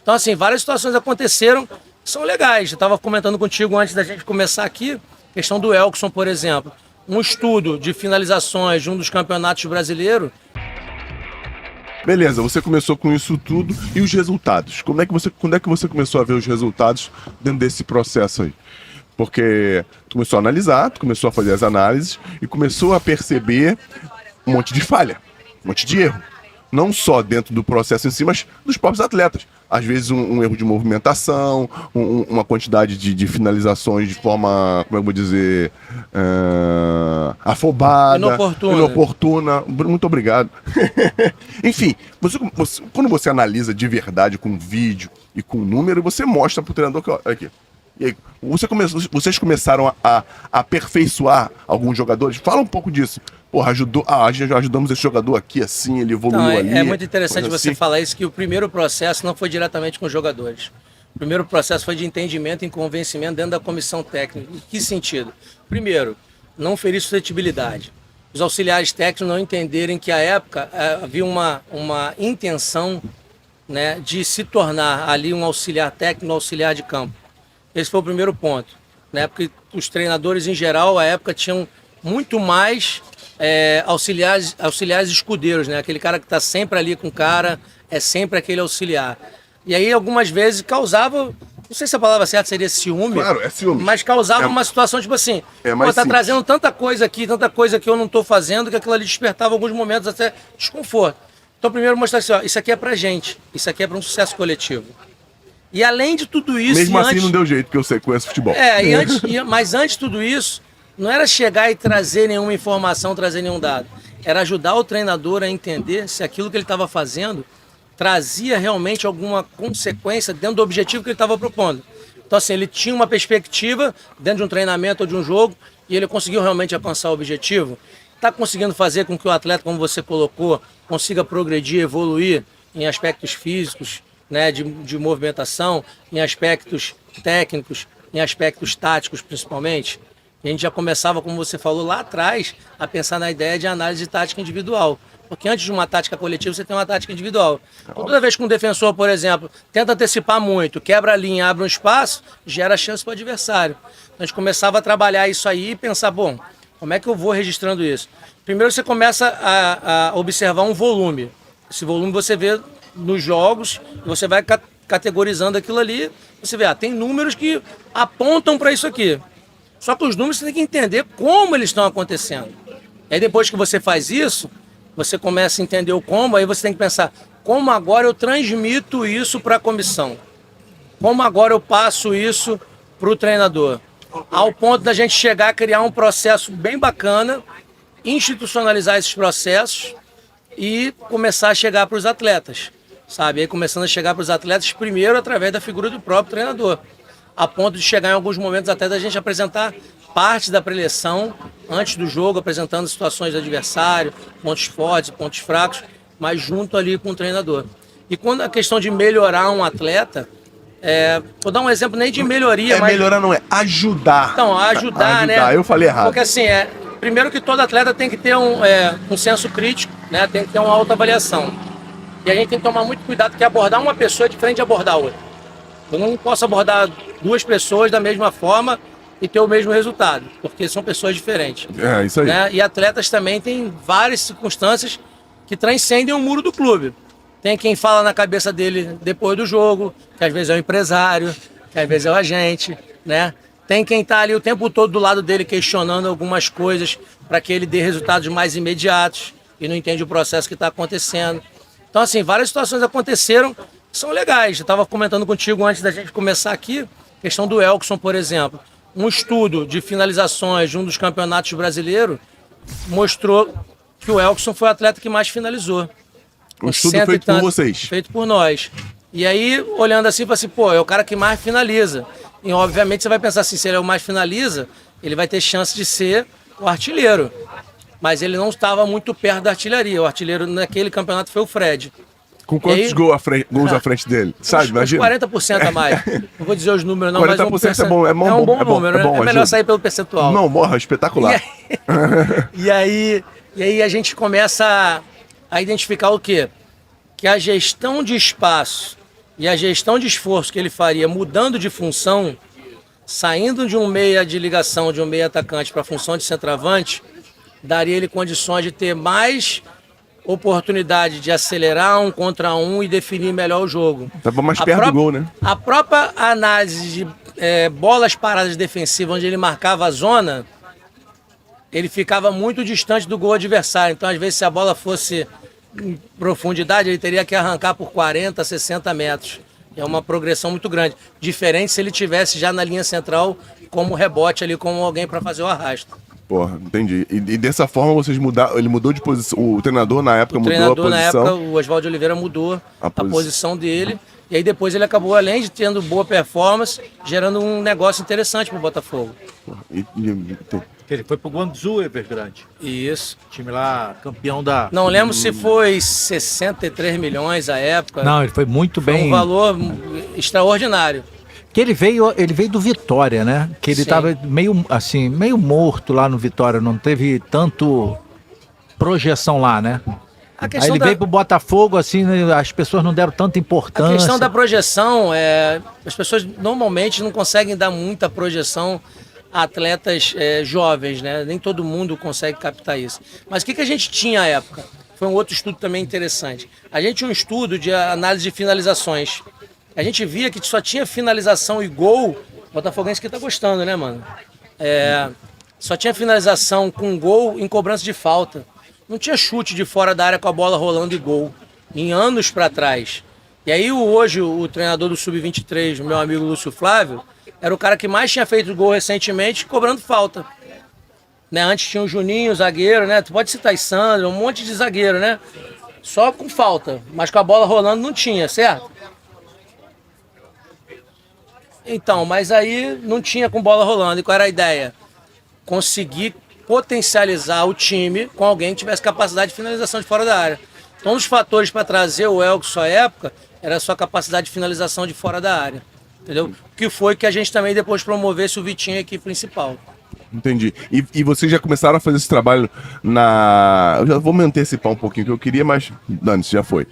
Então, assim, várias situações aconteceram que são legais. Eu estava comentando contigo antes da gente começar aqui, questão do Elkson, por exemplo. Um estudo de finalizações de um dos campeonatos brasileiros. Beleza, você começou com isso tudo e os resultados? Quando é que você começou a ver os resultados dentro desse processo aí? Porque tu começou a analisar, tu começou a fazer as análises e começou a perceber um monte de falha, um monte de erro. Não só dentro do processo em si, mas dos próprios atletas. Às vezes um erro de movimentação, uma quantidade de finalizações de forma, como eu vou dizer, afobada, inoportuna. Muito obrigado. Enfim, quando você analisa de verdade com vídeo e com número, você mostra para o treinador que, olha aqui. E aí, vocês começaram a aperfeiçoar alguns jogadores? Fala um pouco disso. Porra, ajudamos esse jogador aqui, assim, ele evoluiu ali. É muito interessante você assim. falar isso, que o primeiro processo não foi diretamente com os jogadores. O primeiro processo foi de entendimento e convencimento dentro da comissão técnica. Em que sentido? Primeiro, não ferir suscetibilidade. Os auxiliares técnicos não entenderem que, à época, havia uma intenção, né, de se tornar ali um auxiliar técnico, um auxiliar de campo. Esse foi o primeiro ponto, né? Porque os treinadores, em geral, à época, tinham muito mais auxiliares escudeiros, né? Aquele cara que está sempre ali com o cara, é sempre aquele auxiliar. E aí, algumas vezes, causava, não sei se a palavra certa seria ciúme, claro, é ciúme, mas causava uma situação tipo assim, tá trazendo tanta coisa aqui, tanta coisa que eu não estou fazendo, que aquilo ali despertava alguns momentos até desconforto. Então, primeiro mostrar assim, ó, isso aqui é pra gente, isso aqui é para um sucesso coletivo. E além de tudo isso... Mesmo assim não deu jeito, porque eu sei que conheço futebol. Mas antes de tudo isso, não era chegar e trazer nenhuma informação, trazer nenhum dado. Era ajudar o treinador a entender se aquilo que ele estava fazendo trazia realmente alguma consequência dentro do objetivo que ele estava propondo. Então, assim, ele tinha uma perspectiva dentro de um treinamento ou de um jogo e ele conseguiu realmente alcançar o objetivo. Está conseguindo fazer com que o atleta, como você colocou, consiga progredir, evoluir em aspectos físicos, né, de movimentação, em aspectos técnicos, em aspectos táticos principalmente. A gente já começava, como você falou lá atrás, a pensar na ideia de análise tática individual. Porque antes de uma tática coletiva, você tem uma tática individual. Então, toda vez que um defensor, por exemplo, tenta antecipar muito, quebra a linha, abre um espaço, gera chance para o adversário. Então, a gente começava a trabalhar isso aí e pensar, bom, como é que eu vou registrando isso? Primeiro você começa a observar um volume. Esse volume você vê nos jogos, você vai categorizando aquilo ali, você vê, tem números que apontam para isso aqui. Só que os números você tem que entender como eles estão acontecendo. E aí depois que você faz isso, você começa a entender o como, aí você tem que pensar, como agora eu transmito isso para a comissão? Como agora eu passo isso para o treinador? Ao ponto da gente chegar a criar um processo bem bacana, institucionalizar esses processos e começar a chegar para os atletas, sabe? Aí começando a chegar para os atletas primeiro através da figura do próprio treinador, a ponto de chegar em alguns momentos até da gente apresentar parte da preleção antes do jogo, apresentando situações do adversário, pontos fortes, pontos fracos, mas junto ali com o treinador. E quando a questão de melhorar um atleta, vou dar um exemplo nem de melhoria, mas... melhorar não, é ajudar. Então, ajudar, né? Eu falei errado. Porque assim, primeiro que todo atleta tem que ter um senso crítico, né? Tem que ter uma autoavaliação. E a gente tem que tomar muito cuidado, que abordar uma pessoa é diferente de abordar outra. Eu não posso abordar duas pessoas da mesma forma e ter o mesmo resultado, porque são pessoas diferentes. É, isso aí. Né? E atletas também têm várias circunstâncias que transcendem o muro do clube. Tem quem fala na cabeça dele depois do jogo, que às vezes é o empresário, que às vezes é o agente, né? Tem quem está ali o tempo todo do lado dele questionando algumas coisas para que ele dê resultados mais imediatos e não entende o processo que está acontecendo. Então, assim, várias situações aconteceram que são legais. Eu estava comentando contigo antes da gente começar aqui, a questão do Elkson, por exemplo. Um estudo de finalizações de um dos campeonatos brasileiros mostrou que o Elkson foi o atleta que mais finalizou. Um estudo feito por vocês. Feito por nós. E aí, olhando assim, fala assim, é o cara que mais finaliza. E obviamente você vai pensar assim, se ele é o mais finaliza, ele vai ter chance de ser o artilheiro. Mas ele não estava muito perto da artilharia. O artilheiro naquele campeonato foi o Fred. Com quantos gols à frente dele? Sabe, imagina? 40% a mais. Não vou dizer os números não, 40% mas é bom. É um bom número, né? É melhor ajuda. sair pelo percentual. Não, morra, espetacular. E aí a gente começa a identificar o quê? Que a gestão de espaço e a gestão de esforço que ele faria mudando de função, saindo de um meia de ligação, de um meia atacante para a função de centroavante, daria ele condições de ter mais oportunidade de acelerar 1 contra 1 e definir melhor o jogo. Tava mais perto do gol, né? A própria análise de bolas paradas defensivas, onde ele marcava a zona, ele ficava muito distante do gol adversário. Então, às vezes, se a bola fosse em profundidade, ele teria que arrancar por 40, 60 metros. É uma progressão muito grande. Diferente se ele tivesse já na linha central como rebote ali, como alguém para fazer o arrasto. Porra, entendi. E dessa forma vocês mudaram, ele mudou de posição, o treinador na época mudou a posição. Na época, o Oswaldo Oliveira mudou a posição dele. E aí depois ele acabou, além de tendo boa performance, gerando um negócio interessante pro Botafogo. Ele foi pro Guangzhou Evergrande. Isso. Time lá, campeão da... Não lembro se foi 63 milhões à época. Não, ele foi muito bem. Um valor extraordinário. Que ele veio do Vitória, né? Que ele estava meio assim, meio morto lá no Vitória, não teve tanto projeção lá, né? Aí ele veio pro Botafogo, assim, as pessoas não deram tanta importância. A questão da projeção, as pessoas normalmente não conseguem dar muita projeção a atletas jovens, né? Nem todo mundo consegue captar isso. Mas o que a gente tinha à época? Foi um outro estudo também interessante. A gente tinha um estudo de análise de finalizações. A gente via que só tinha finalização e gol. O Botafoguense que tá gostando, né, mano? Só tinha finalização com gol em cobrança de falta. Não tinha chute de fora da área com a bola rolando e gol. Em anos para trás. E aí hoje o treinador do Sub-23, meu amigo Lúcio Flávio, era o cara que mais tinha feito gol recentemente cobrando falta. Né? Antes tinha o Juninho, zagueiro, né? Tu pode citar Sandro, um monte de zagueiro, né? Só com falta. Mas com a bola rolando não tinha, certo? Então, mas aí não tinha com bola rolando. E qual era a ideia? Conseguir potencializar o time com alguém que tivesse capacidade de finalização de fora da área. Então, um dos fatores para trazer o Elkson à época era a sua capacidade de finalização de fora da área. Entendeu? Que foi que a gente também depois promovesse o Vitinho aqui principal. Entendi. E vocês já começaram a fazer esse trabalho na... Eu já vou me antecipar um pouquinho que eu queria, mas antes já foi.